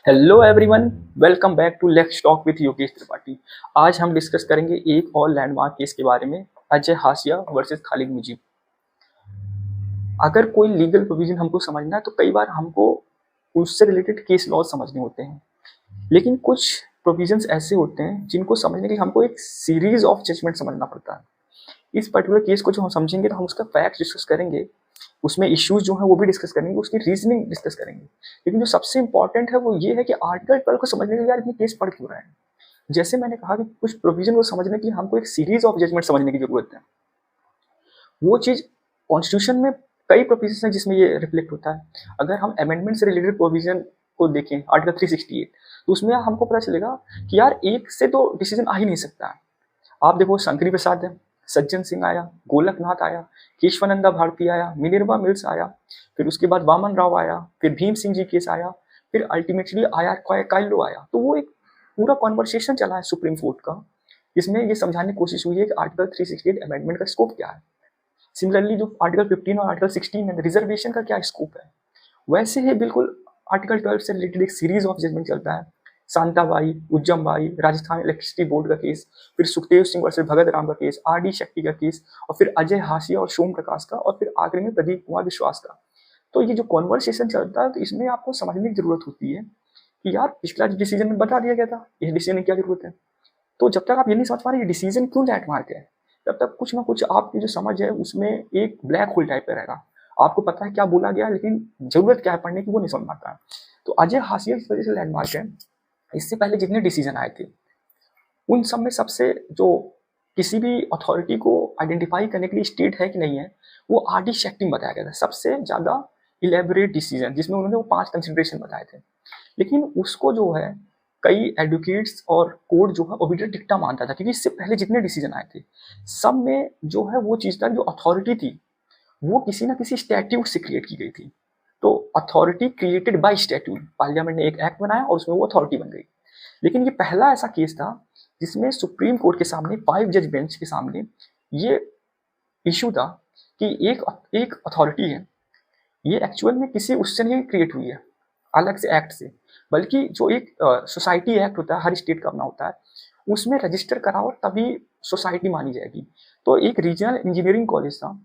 Hello everyone, welcome back to let's talk with Yogesh Tripathi. आज हम discuss करेंगे एक और लैंडमार्क केस के बारे में, अजय हाशिया वर्सेस खालिद मुजीब। अगर कोई लीगल प्रोविजन हमको समझना है तो कई बार हमको उससे रिलेटेड केस लॉ समझने होते हैं, लेकिन कुछ प्रोविजंस ऐसे होते हैं जिनको समझने के लिए हमको एक सीरीज ऑफ जजमेंट समझना पड़ता है। इस पर्टिकुलर केस को जो हम समझेंगे तो हम उसका फैक्ट डिस्कस करेंगे, उसमें इश्यूज जो है वो भी डिस्कस करेंगे, उसकी रीजनिंग डिस्कस करेंगे। लेकिन जो सबसे इंपॉर्टेंट है वो ये है कि आर्टिकल 12 को समझने के लिए यार इतने केस पढ़ क्यों रहे हैं। जैसे मैंने कहा कि कुछ प्रोविजन को समझने के लिए हमको एक सीरीज ऑफ जजमेंट समझने की जरूरत है। वो चीज कॉन्स्टिट्यूशन में कई प्रोविजन है जिसमें ये रिफ्लेक्ट होता है। अगर हम अमेंडमेंट से रिलेटेड प्रोविजन को देखें, आर्टिकल 368, तो उसमें हमको पता चलेगा कि यार एक से तो डिसीजन आ ही नहीं सकता है। आप देखो, शंकरी प्रसाद है, सज्जन सिंह आया, गोलकनाथ आया, केशवानंदा भारती आया, मिनर्वा मिल्स आया, फिर उसके बाद वामन राव आया, फिर भीम सिंह जी केस आया, फिर अल्टीमेटली आया काइलो आया। तो वो एक पूरा कॉन्वर्सेशन चला है सुप्रीम कोर्ट का, जिसमें ये समझाने की कोशिश हुई है कि आर्टिकल 368 अमेंडमेंट का स्कोप क्या है। सिमिलरली जो आर्टिकल 15 और आर्टिकल 16 है, रिजर्वेशन का क्या स्कोप है, वैसे ही बिल्कुल आर्टिकल 12 से रिलेटेड एक सीरीज ऑफ जजमेंट चलता है। शांताबाई, उज्जमबाई, राजस्थान इलेक्ट्रिसिटी बोर्ड का केस, फिर सुखदेव सिंह वर्सेस भगत राम का केस, आर डी शेट्टी का केस, और फिर अजय हाशिया और सोम प्रकाश का, और फिर आखिरी में प्रदीप कुमार विश्वास का। तो ये जो कॉन्वर्सेशन चलता है, तो इसमें आपको समझने की जरूरत होती है कि यार पिछला डिसीजन में बता दिया गया था, इस डिसीजन की क्या जरूरत है। तो जब तक आप ये नहीं समझ पा रहे ये डिसीजन क्यों लैंडमार्क है, तब तक कुछ ना कुछ आपकी जो समझ है उसमें एक ब्लैक होल टाइप का रहेगा। आपको पता है क्या बोला गया, लेकिन जरूरत क्या है पढ़ने की वो नहीं समझ पाता है। तो अजय हाशिया इस वजह से लैंडमार्क है। इससे पहले जितने डिसीजन आए थे उन सब में सबसे जो किसी भी अथॉरिटी को आइडेंटिफाई करने के लिए स्टेट है कि नहीं है, वो आर डी शेट्टी बताया गया था सबसे ज्यादा इलेबोरेट डिसीजन, जिसमें उन्होंने वो 5 कंसिडरेशन बताए थे। लेकिन उसको जो है कई एडवोकेट्स और कोर्ट जो है ओबिडियंट डिक्टा मानता था, क्योंकि इससे पहले जितने डिसीजन आए थे सब में जो है वो चीज था, जो अथॉरिटी थी वो किसी ना किसी स्टैट्यूट से क्रिएट की गई थी। तो authority created by statute, parliament ने एक एक्ट बनाया और उसमें वो अथॉरिटी बन गई। लेकिन ये पहला ऐसा केस था जिसमें सुप्रीम कोर्ट के सामने 5 जज बेंच के सामने ये इशू था कि एक एक अथॉरिटी है, ये एक्चुअल में किसी उससे नहीं क्रिएट हुई है अलग से एक्ट से, बल्कि जो एक सोसाइटी एक्ट होता है, हर स्टेट का अपना होता है, उसमें रजिस्टर कराओ तभी सोसाइटी मानी जाएगी। तो एक रीजनल इंजीनियरिंग कॉलेज था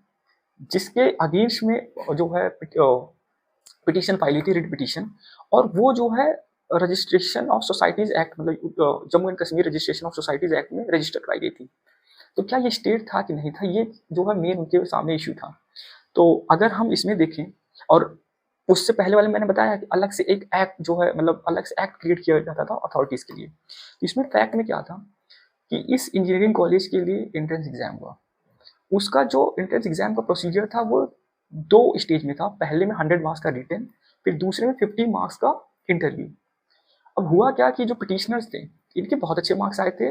जिसके अगेंस्ट में जो है पिटीशन फाइल थी, रिट पिटीशन, और वो जो है रजिस्ट्रेशन ऑफ सोसाइटीज एक्ट, मतलब Jammu and Kashmir registration of societies act में रजिस्टर कराई गई थी। तो क्या ये स्टेट था कि नहीं था, ये जो है मेन उनके सामने इश्यू था। तो अगर हम इसमें देखें, और उससे पहले वाले मैंने बताया कि अलग से एक एक्ट जो है, मतलब अलग से एक्ट क्रिएट किया जाता था अथॉरिटीज के लिए। तो इसमें फैक्ट में क्या था कि इस इंजीनियरिंग कॉलेज के लिए एंट्रेंस एग्जाम हुआ। उसका जो एंट्रेंस एग्जाम का प्रोसीजर था वो 2 स्टेज में था। पहले में 100 मार्क्स का रिटन, फिर दूसरे में 50 मार्क्स का इंटरव्यू। अब हुआ क्या कि जो पिटिशनर्स थे इनके बहुत अच्छे मार्क्स आए थे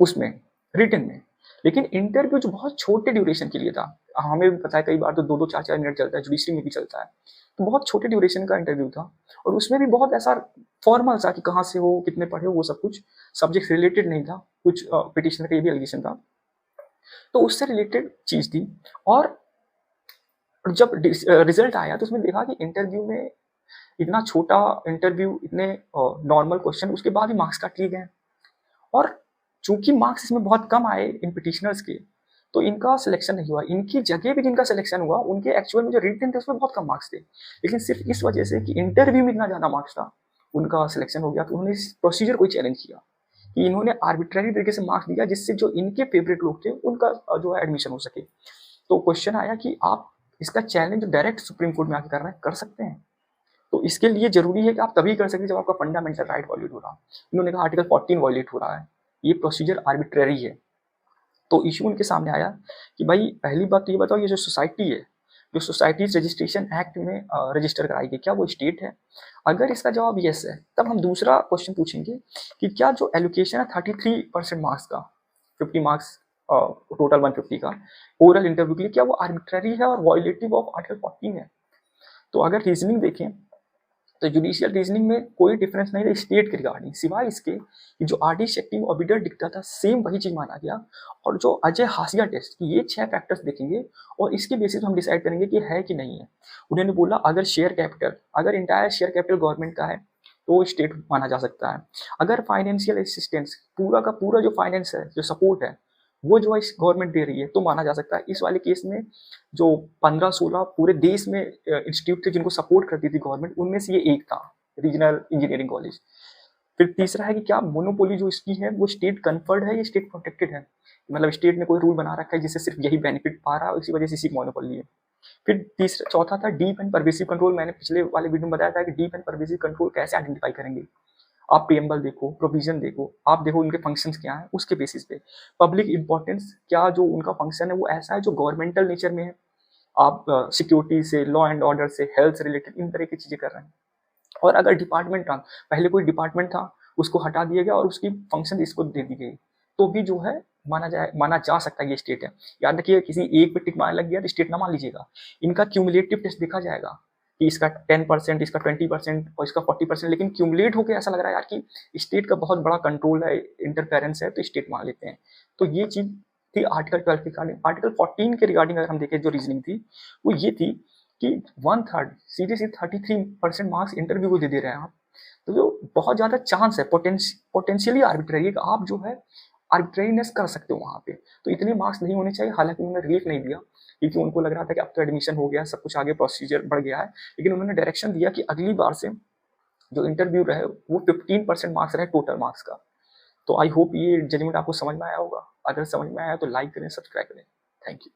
उसमें, रिटन में, लेकिन इंटरव्यू जो बहुत छोटे ड्यूरेशन के लिए था, हमें भी पता है कई बार तो 2-2 4-4 मिनट चलता है, जुडिशरी में भी चलता है, तो बहुत छोटे ड्यूरेशन का इंटरव्यू था। और उसमें भी बहुत ऐसा फॉर्मल सा कि कहाँ से हो, कितने पढ़े हो, वो सब कुछ सब्जेक्ट रिलेटेड नहीं था, कुछ पिटिशनर का ये भी एलिगेशन था, तो उससे रिलेटेड चीज थी। और जब रिजल्ट आया तो उसमें देखा कि इंटरव्यू में इतना छोटा इंटरव्यू, इतने नॉर्मल क्वेश्चन, उसके बाद ही मार्क्स काट लिए गए। और चूंकि मार्क्स इसमें बहुत कम आए इन पिटिशनर्स के, तो इनका सिलेक्शन नहीं हुआ। इनकी जगह भी जिनका सिलेक्शन हुआ उनके एक्चुअल में जो रिटन थे उसमें बहुत कम मार्क्स थे, लेकिन सिर्फ इस वजह से कि इंटरव्यू में इतना ज्यादा मार्क्स था उनका सिलेक्शन हो गया। तो उन्होंने इस प्रोसीजर को चैलेंज किया कि इन्होंने आर्बिट्ररी तरीके से मार्क्स दिया जिससे जो इनके फेवरेट लोग थे उनका जो है एडमिशन हो सके। तो क्वेश्चन आया कि आप इसका चैलेंज डायरेक्ट सुप्रीम कोर्ट में आके कर रहे हैं, कर सकते हैं। तो इसके लिए जरूरी है कि आप तभी कर सकते जब आपका फंडामेंटल राइट वॉल्यूट हो रहा। इन्होंने कहा आर्टिकल 14 वॉल्यूट हो रहा है, ये प्रोसीजर आर्बिट्ररी है। तो इशू उनके सामने आया कि भाई पहली बात तो ये बताओ, ये जो सोसाइटी है, जो सोसाइटीज रजिस्ट्रेशन एक्ट में रजिस्टर कराई गई, क्या वो स्टेट है? अगर इसका जवाब यस है तब हम दूसरा क्वेश्चन पूछेंगे कि क्या जो एलोकेशन है 33% मार्क्स का, 50 मार्क्स टोटल 150 का ओरल इंटरव्यू के लिए, क्या वो आर्बिट्ररी है और वॉयलेटिव ऑफ आर्टिकल 14 है? तो अगर रीजनिंग देखें तो जुडिशियल रीजनिंग में कोई डिफरेंस नहीं था स्टेट के रिगार्डिंग, सिवाय इसके कि जो आर डी शेट्टी में ऑबिडर दिखता था सेम वही चीज माना गया। और जो अजय हाशिया टेस्ट, ये 6 फैक्टर्स देखेंगे और इसके बेसिस हम डिसाइड करेंगे कि है कि नहीं है। उन्होंने बोला अगर शेयर कैपिटल, अगर इंटायर शेयर कैपिटल गवर्नमेंट का है तो स्टेट माना जा सकता है। अगर फाइनेंशियल असिस्टेंस पूरा का पूरा जो फाइनेंस है, जो सपोर्ट है, वो जो है गवर्नमेंट दे रही है, तो माना जा सकता है। इस वाले केस में जो 15-16 पूरे देश में इंस्टीट्यूट थे जिनको सपोर्ट करती थी गवर्नमेंट, उनमें से ये एक था, रीजनल इंजीनियरिंग कॉलेज। फिर तीसरा है कि क्या मोनोपोली जो इसकी है वो स्टेट कन्फर्ड है या स्टेट प्रोटेक्टेड है, मतलब स्टेट ने कोई रूल बना रखा है जिससे सिर्फ यही बेनिफिट पा रहा है, इसी वजह से इसी मोनोपोली है। फिर तीसरा चौथा था डीप एंड परवेसिव कंट्रोल। मैंने पिछले वाले वीडियो में बताया था कि डीप एंड परवेसिव कंट्रोल कैसे आइडेंटिफाई करेंगे। आप प्रीएम्बल देखो, प्रोविजन देखो, आप देखो उनके फंक्शंस क्या हैं, उसके बेसिस पे पब्लिक इंपॉर्टेंस, क्या जो उनका फंक्शन है वो ऐसा है जो गवर्नमेंटल नेचर में है, आप सिक्योरिटी से, लॉ एंड ऑर्डर से, हेल्थ से रिलेटेड इन तरह की चीजें कर रहे हैं। और अगर डिपार्टमेंट था, पहले कोई डिपार्टमेंट था, उसको हटा दिया गया और उसकी फंक्शन इसको दे दी गई, तो भी जो है माना जा सकता है ये स्टेट है। याद रखिए, किसी एक पे टिक मारने लग गया तो स्टेट ना मान लीजिएगा, इनका क्यूमुलेटिव टेस्ट देखा जाएगा कि इसका 10%, इसका 20% और इसका 40%, लेकिन क्यूमुलेट होकर ऐसा लग रहा है यार कि स्टेट का बहुत बड़ा कंट्रोल है, इंटरफेरेंस है, तो स्टेट मान लेते हैं। तो ये चीज थी आर्टिकल 12 के रिगार्डिंग। आर्टिकल 14 के रिगार्डिंग अगर हम देखें, जो रीजनिंग थी वो ये थी कि 1/3 सीधे सीधे 33% मार्क्स इंटरव्यू को दे रहे हैं आप, तो जो बहुत ज़्यादा चांस है, पोटेंशियली आर्बिट्ररी, आप जो है आर्बिट्ररीनेस कर सकते हो वहाँ पे। तो इतने मार्क्स नहीं होने चाहिए। हालांकि उन्होंने रिलीफ नहीं दिया क्योंकि उनको लग रहा था कि अब तो एडमिशन हो गया, सब कुछ आगे प्रोसीजर बढ़ गया है, लेकिन उन्होंने डायरेक्शन दिया कि अगली बार से जो इंटरव्यू रहे वो 15% मार्क्स रहे टोटल मार्क्स का। तो आई होप ये जजमेंट आपको समझ में आया होगा। अगर समझ में आया तो लाइक करें, सब्सक्राइब करें। Thank you.